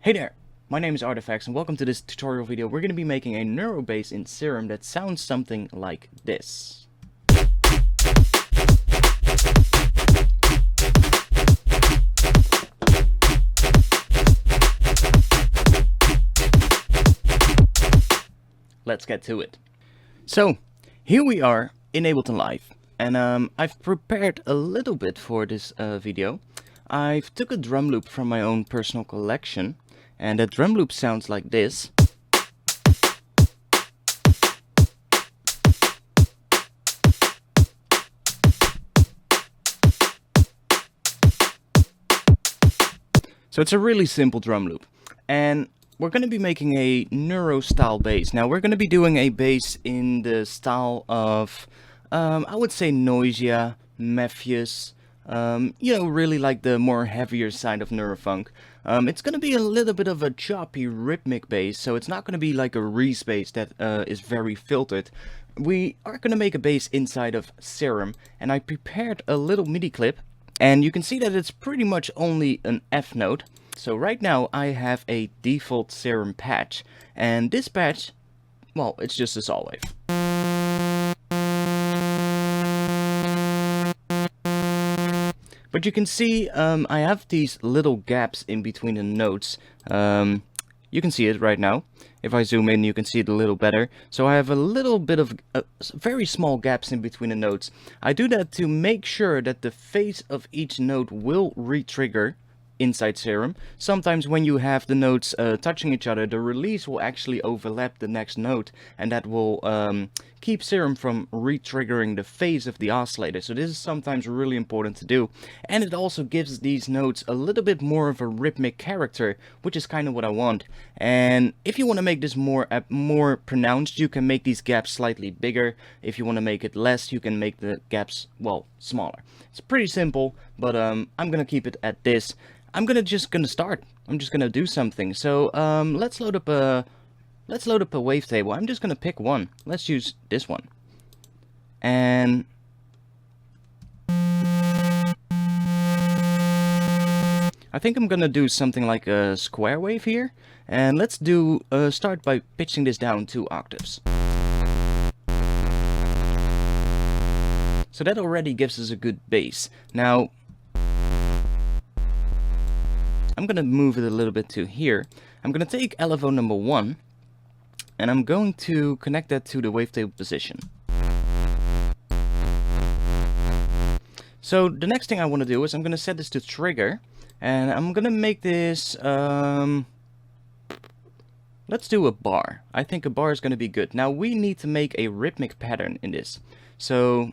Hey there, my name is ARTFX and welcome to this tutorial video. We're going to be making a neuro bass in Serum that sounds something like this. Let's get to it. So, here we are in Ableton Live, and I've prepared a little bit for this video. I've took a drum loop from my own personal collection, and that drum loop sounds like this. So it's a really simple drum loop, and we're going to be making a neuro style bass. Now we're going to be doing a bass in the style of, I would say Noisia, Mefjus, you know, really like the more heavier side of neurofunk. It's going to be a little bit of a choppy rhythmic bass, so it's not going to be like a Reese bass that is very filtered. We are going to make a bass inside of Serum, and I prepared a little MIDI clip, and you can see that it's pretty much only an F note. So right now I have a default Serum patch, and this patch, well, it's just a saw wave. But you can see I have these little gaps in between the notes. You can see it right now. If I zoom in, you can see it a little better. So I have a little bit of very small gaps in between the notes. I do that to make sure that the phase of each note will re-trigger inside Serum. Sometimes when you have the notes touching each other, the release will actually overlap the next note, and that will keep Serum from re-triggering the phase of the oscillator. So this is sometimes really important to do, and it also gives these notes a little bit more of a rhythmic character, which is kind of what I want. And if you want to make this more pronounced, you can make these gaps slightly bigger. If you want to make it less, you can make the gaps, well, smaller. It's pretty simple, but I'm gonna keep it at this. I'm just gonna start. I'm just gonna do something. So let's load up a wavetable. I'm just gonna pick one. Let's use this one. And I think I'm gonna do something like a square wave here. And let's do start by pitching this down 2 octaves. So that already gives us a good bass. Now I'm going to move it a little bit to here. I'm going to take LFO number 1, and I'm going to connect that to the wavetable position. So the next thing I want to do is I'm going to set this to trigger, and I'm going to make this, let's do a bar. I think a bar is going to be good. Now we need to make a rhythmic pattern in this. So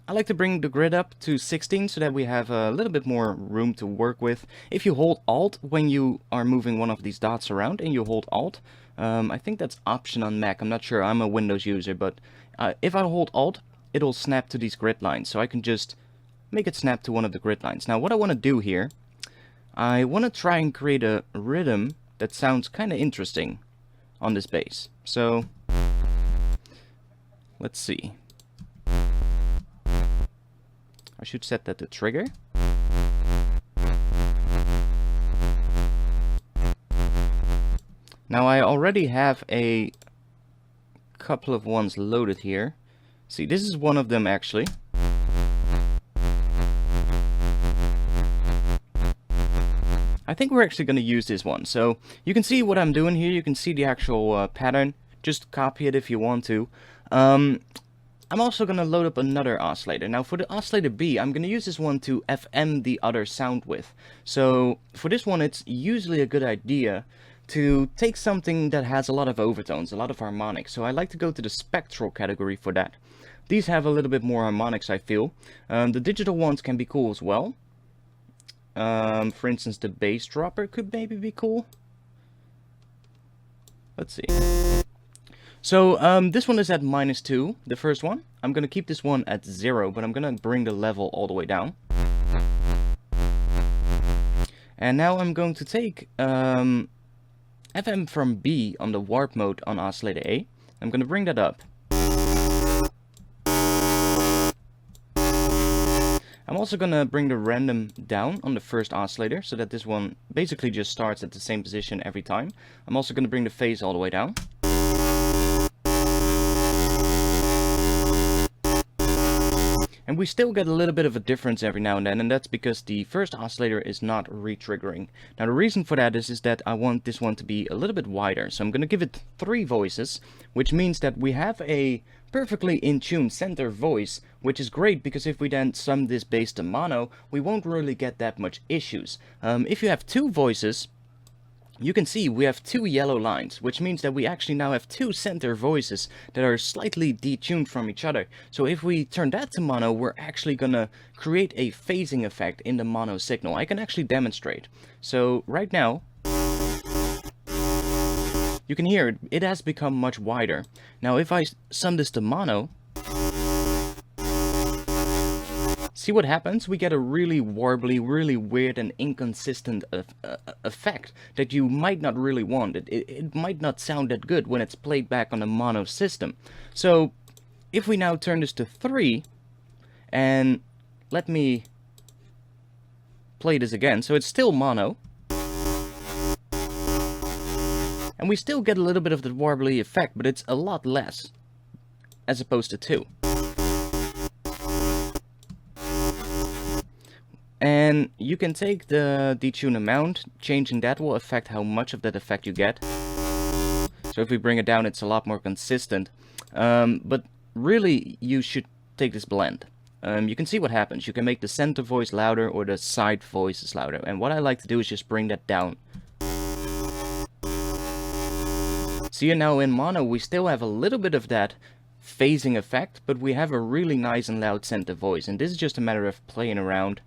I like to bring the grid up to 16 so that we have a little bit more room to work with. If you hold Alt when you are moving one of these dots around and you hold Alt, I think that's Option on Mac, I'm not sure, I'm a Windows user, but if I hold Alt, it'll snap to these grid lines, so I can just make it snap to one of the grid lines. Now what I want to do here, I want to try and create a rhythm that sounds kind of interesting on this bass. So let's see. I should set that to trigger. Now I already have a couple of ones loaded here. See, this is one of them actually. I think we're actually going to use this one. So you can see what I'm doing here. You can see the actual pattern. Just copy it if you want to. I'm also going to load up another oscillator. Now for the oscillator B, I'm going to use this one to FM the other sound with. So for this one, it's usually a good idea to take something that has a lot of overtones, a lot of harmonics. So I like to go to the spectral category for that. These have a little bit more harmonics, I feel. The digital ones can be cool as well. For instance, the bass dropper could maybe be cool. Let's see. So this one is at -2, the first one. I'm going to keep this one at 0, but I'm going to bring the level all the way down. And now I'm going to take FM from B on the warp mode on oscillator A. I'm going to bring that up. I'm also gonna bring the random down on the first oscillator so that this one basically just starts at the same position every time. I'm also gonna bring the phase all the way down. And we still get a little bit of a difference every now and then, and that's because the first oscillator is not re-triggering. Now the reason for that is that I want this one to be a little bit wider, so I'm going to give it 3 voices, which means that we have a perfectly in tune center voice, which is great because if we then sum this bass to mono, we won't really get that much issues. If you have 2 voices, you can see we have 2 yellow lines, which means that we actually now have 2 center voices that are slightly detuned from each other. So if we turn that to mono, we're actually gonna create a phasing effect in the mono signal. I can actually demonstrate. So right now, you can hear it has become much wider. Now if I sum this to mono, see what happens? We get a really warbly, really weird and inconsistent effect that you might not really want. It might not sound that good when it's played back on a mono system. So if we now turn this to 3, and let me play this again, so it's still mono, and we still get a little bit of the warbly effect, but it's a lot less as opposed to 2. And you can take the detune amount, changing that will affect how much of that effect you get. So if we bring it down, it's a lot more consistent. But really, you should take this blend. You can see what happens. You can make the center voice louder or the side voices louder. And what I like to do is just bring that down. See, now in mono, we still have a little bit of that phasing effect, but we have a really nice and loud center voice. And this is just a matter of playing around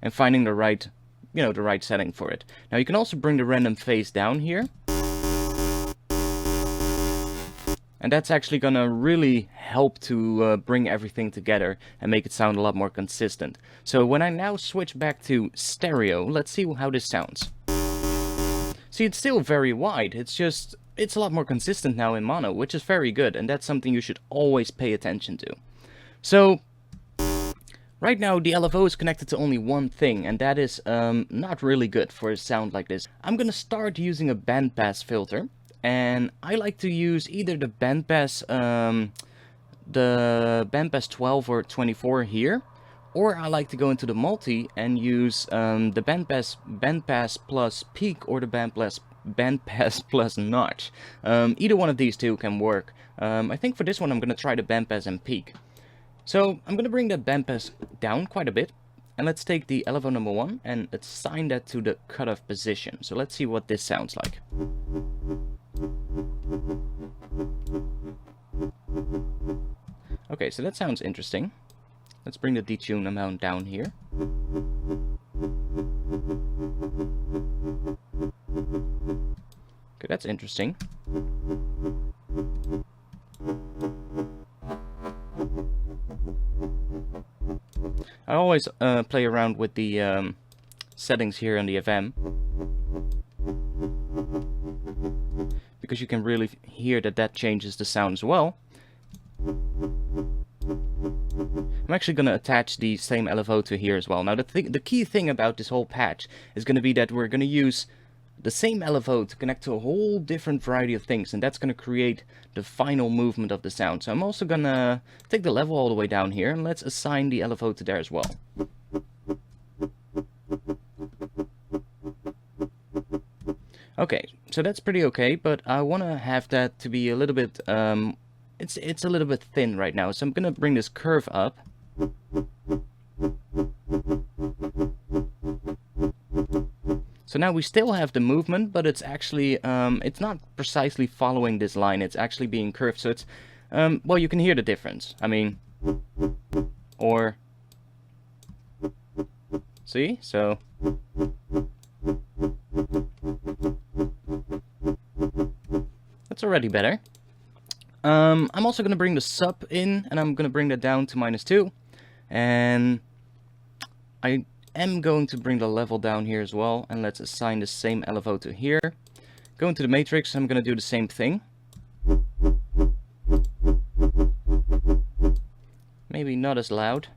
and finding the right, the right setting for it. Now you can also bring the random phase down here. And that's actually gonna really help to bring everything together and make it sound a lot more consistent. So when I now switch back to stereo, let's see how this sounds. See, it's still very wide. It's a lot more consistent now in mono, which is very good. And that's something you should always pay attention to. So right now, the LFO is connected to only one thing, and that is not really good for a sound like this. I'm gonna start using a bandpass filter, and I like to use either the bandpass 12 or 24 here, or I like to go into the multi and use the bandpass plus peak or the bandpass plus notch. Either one of these two can work. I think for this one I'm gonna try the bandpass and peak. So I'm going to bring the bandpass down quite a bit, and let's take the LFO number 1 and assign that to the cutoff position. So let's see what this sounds like. Okay, so that sounds interesting. Let's bring the detune amount down here. Okay, that's interesting. I always play around with the settings here on the FM, because you can really hear that changes the sound as well. I'm actually going to attach the same LFO to here as well. Now the key thing about this whole patch is going to be that we're going to use the same LFO to connect to a whole different variety of things, and that's going to create the final movement of the sound. So I'm also going to take the level all the way down here, and let's assign the LFO to there as well. Okay, so that's pretty okay, but I want to have that to be a little bit, it's a little bit thin right now, so I'm going to bring this curve up. So now we still have the movement, but it's actually, it's not precisely following this line, it's actually being curved, so it's, well, you can hear the difference. I mean, or, see, so, that's already better. I'm also going to bring the sub in, and I'm going to bring that down to -2, and I am going to bring the level down here as well, and let's assign the same LFO to here. Go into the matrix, I'm going to do the same thing. maybe not as loud.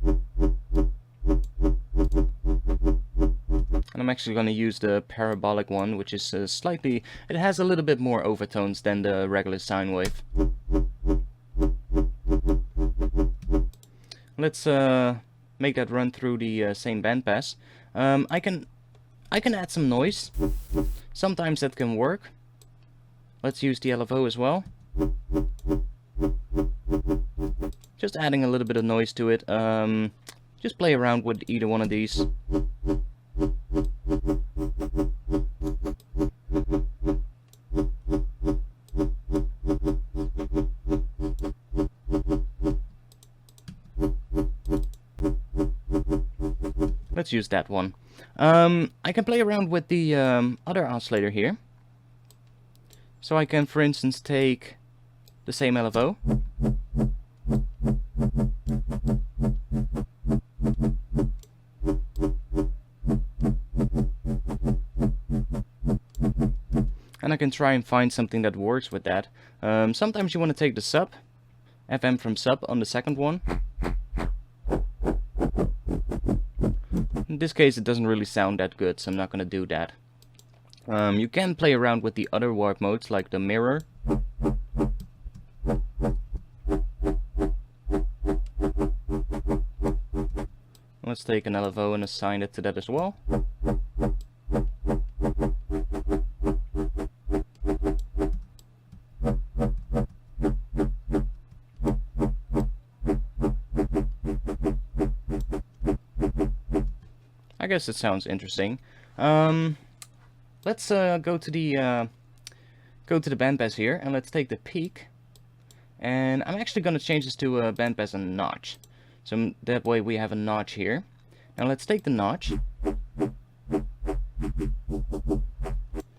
And I'm actually going to use the parabolic one, which is slightly... It has a little bit more overtones than the regular sine wave. Let's make that run through the same bandpass. I can add some noise. Sometimes that can work. Let's use the LFO as well. Just adding a little bit of noise to it. Just play around with either one of these. Let's use that one. I can play around with the other oscillator here. So I can, for instance, take the same LFO. And I can try and find something that works with that. Sometimes you want to take the sub, FM from sub on the second one. In this case it doesn't really sound that good, so I'm not going to do that. You can play around with the other warp modes, like the mirror. Let's take an LFO and assign it to that as well. I guess it sounds interesting. Let's go to the bandpass here, and let's take the peak. And I'm actually going to change this to a bandpass and notch. So that way we have a notch here. Now let's take the notch.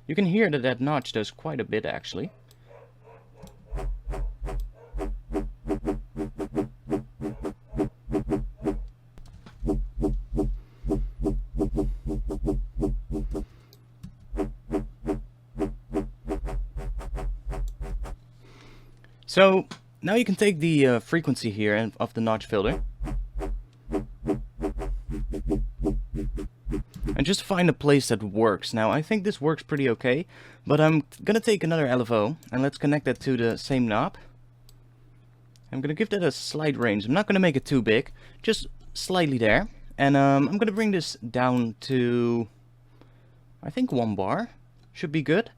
You can hear that that notch does quite a bit actually. So now you can take the frequency here of the notch filter and just find a place that works. Now I think this works pretty okay, but I'm gonna take another LFO and let's connect that to the same knob. I'm gonna give that a slight range. I'm not gonna make it too big, just slightly there. And I'm gonna bring this down to, I think 1 bar should be good.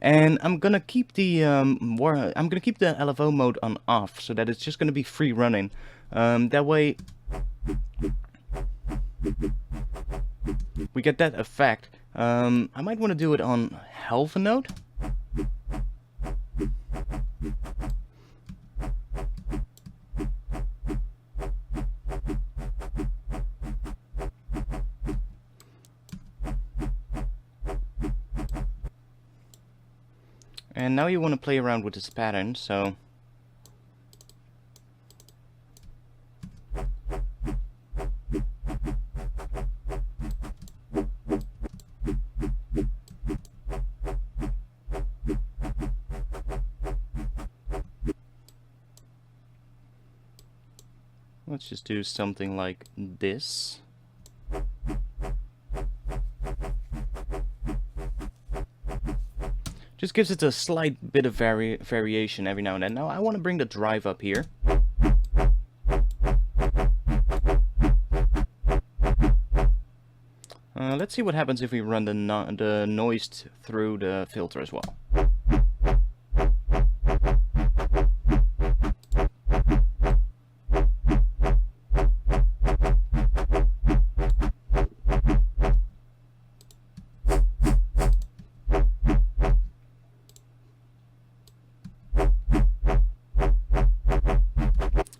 And I'm gonna keep the LFO mode on off, so that it's just gonna be free running. That way we get that effect. I might want to do it on half a note. And now you want to play around with this pattern, so let's just do something like this. Just gives it a slight bit of variation every now and then. Now I want to bring the drive up here. Let's see what happens if we run the noise through the filter as well.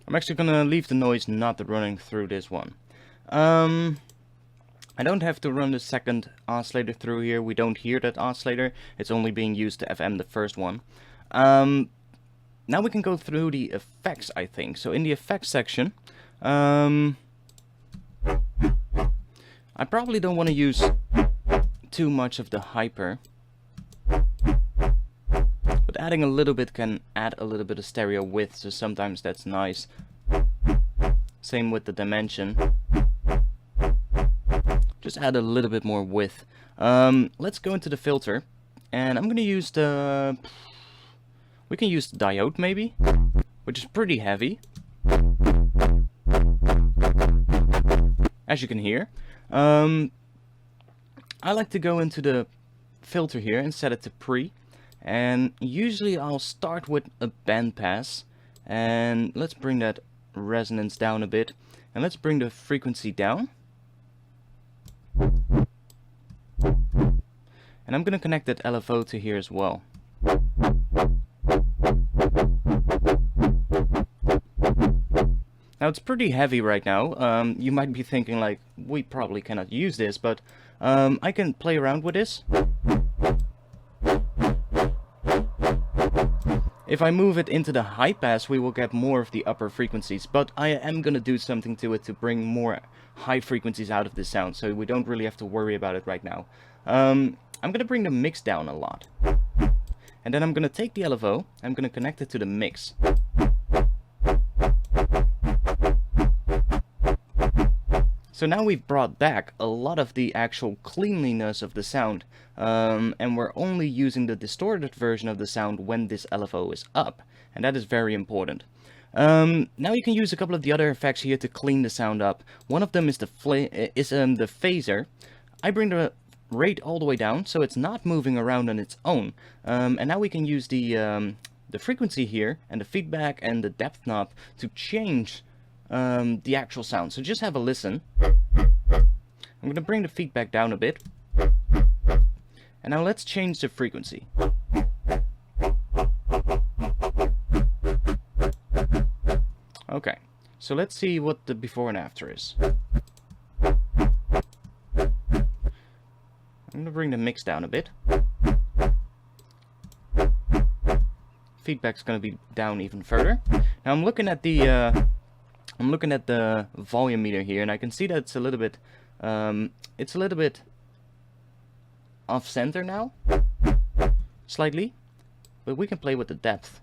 I'm actually gonna leave the noise not running through this one. I don't have to run the second oscillator through here. We don't hear that oscillator. It's only being used to FM the first one. Now we can go through the effects, I think. So in the effects section, I probably don't want to use too much of the hyper. But adding a little bit can add a little bit of stereo width, so sometimes that's nice. Same with the dimension. Just add a little bit more width. Let's go into the filter, and I'm gonna use the... We can use the diode maybe, which is pretty heavy, as you can hear. I like to go into the filter here and set it to pre, and usually I'll start with a bandpass, and let's bring that resonance down a bit, and let's bring the frequency down. And I'm gonna connect that LFO to here as well. Now it's pretty heavy right now. You might be thinking like, we probably cannot use this, but I can play around with this. If I move it into the high pass, we will get more of the upper frequencies, but I am gonna do something to it to bring more high frequencies out of the sound, so we don't really have to worry about it right now. I'm gonna bring the mix down a lot. And then I'm gonna take the LFO, I'm gonna connect it to the mix. So now we've brought back a lot of the actual cleanliness of the sound, and we're only using the distorted version of the sound when this LFO is up, and that is very important. Now you can use a couple of the other effects here to clean the sound up. One of them is the phaser. I bring the rate all the way down, so it's not moving around on its own, and now we can use the frequency here, and the feedback and the depth knob to change the actual sound. So just have a listen. I'm going to bring the feedback down a bit. And now let's change the frequency. Okay, so let's see what the before and after is. I'm going to bring the mix down a bit. Feedback's going to be down even further. Now I'm looking at the volume meter here, and I can see that it's a little bit off center now, slightly, but we can play with the depth.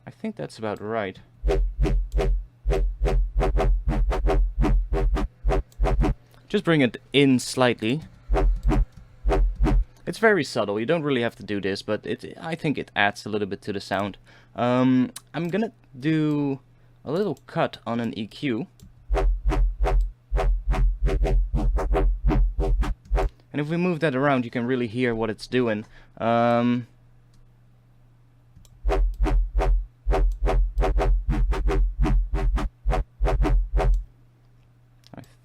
I think that's about right. Just bring it in slightly. It's very subtle, you don't really have to do this, but I think it adds a little bit to the sound. I'm gonna do a little cut on an EQ. And if we move that around, you can really hear what it's doing. I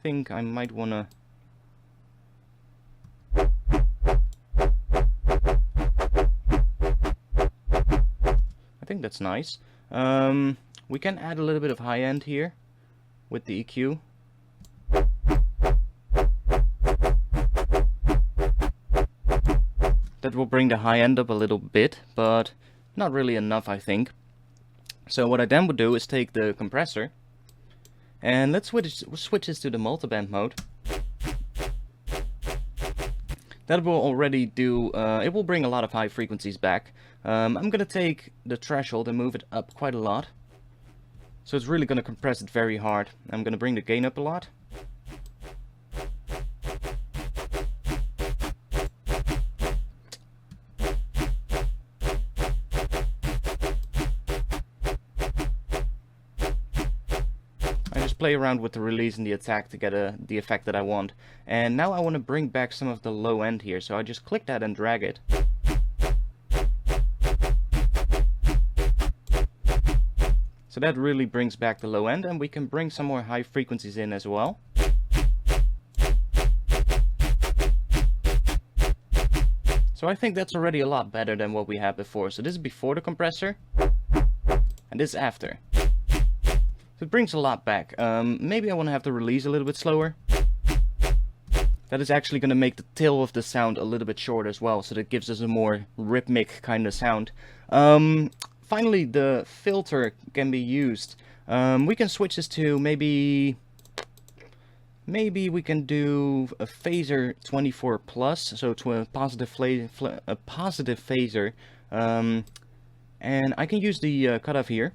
think I might wanna... I think that's nice. We can add a little bit of high end here with the EQ. That will bring the high end up a little bit, but not really enough, I think. So what I then would do is take the compressor, and let's switch this to the multiband mode. That will already do, it will bring a lot of high frequencies back. I'm gonna take the threshold and move it up quite a lot. So it's really gonna compress it very hard. I'm gonna bring the gain up a lot. Play around with the release and the attack to get the effect that I want. And now I want to bring back some of the low end here, so I just click that and drag it. So that really brings back the low end, and we can bring some more high frequencies in as well. So I think that's already a lot better than what we had before. So this is before the compressor, and this is after. So it brings a lot back. Maybe I want to have the release a little bit slower. That is actually going to make the tail of the sound a little bit short as well, so that gives us a more rhythmic kind of sound. Finally, the filter can be used We can switch this to maybe we can do a phaser 24 plus, so to a positive phaser, and I can use the cutoff here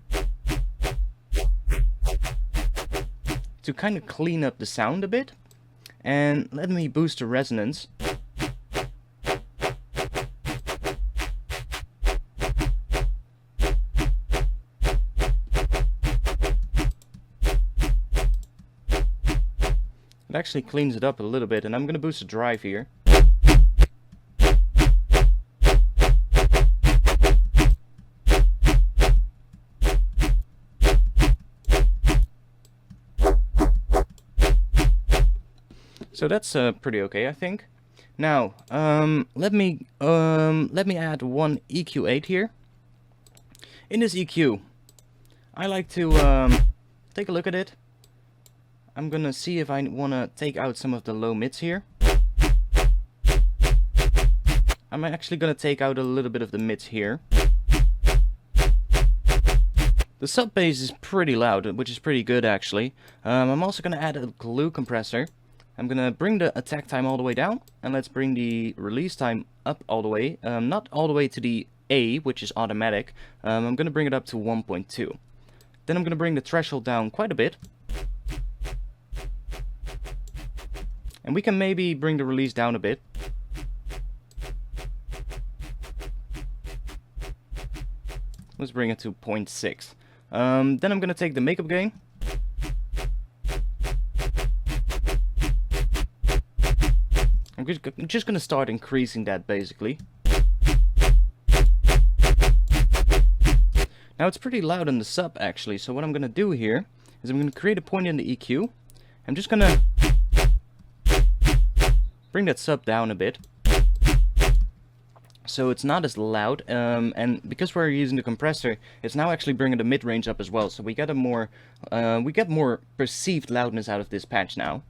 to kind of clean up the sound a bit. And let me boost the resonance. It actually cleans it up a little bit, and I'm going to boost the drive here. So that's pretty okay, I think. Now, let me add one EQ8 here. In this EQ, I like to take a look at it. I'm gonna see if I wanna take out some of the low mids here. I'm actually gonna take out a little bit of the mids here. The sub bass is pretty loud, which is pretty good actually. I'm also gonna add a glue compressor. I'm gonna bring the attack time all the way down, and let's bring the release time up all the way. Not all the way to the A, which is automatic. I'm gonna bring it up to 1.2. Then I'm gonna bring the threshold down quite a bit. And we can maybe bring the release down a bit. Let's bring it to 0.6. Then I'm gonna take the makeup gain. I'm just gonna start increasing that basically. Now it's pretty loud in the sub actually, so what I'm gonna do here is I'm gonna create a point in the EQ. I'm just gonna bring that sub down a bit, so it's not as loud, and because we're using the compressor, it's now actually bringing the mid-range up as well, so we get more perceived loudness out of this patch now.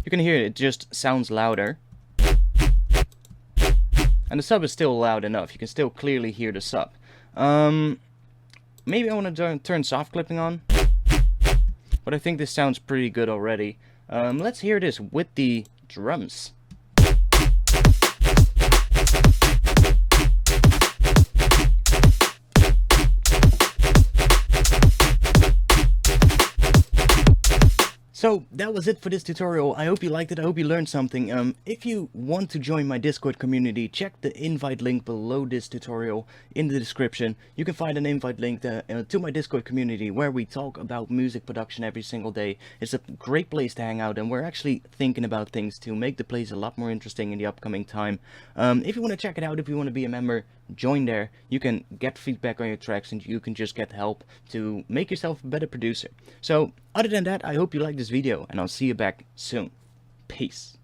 You can hear it just sounds louder, and the sub is still loud enough. You can still clearly hear the sub. Maybe I want to turn soft clipping on, but I think this sounds pretty good already. Let's hear this with the drums. So that was it for this tutorial. I hope you liked it. I hope you learned something. If you want to join my Discord community, check the invite link below this tutorial in the description. You can find an invite link to my Discord community where we talk about music production every single day. It's a great place to hang out, and we're actually thinking about things to make the place a lot more interesting in the upcoming time. If you want to check it out, if you want to be a member, join there. You can get feedback on your tracks, and you can just get help to make yourself a better producer. So other than that, I hope you liked this video, and I'll see you back soon. Peace.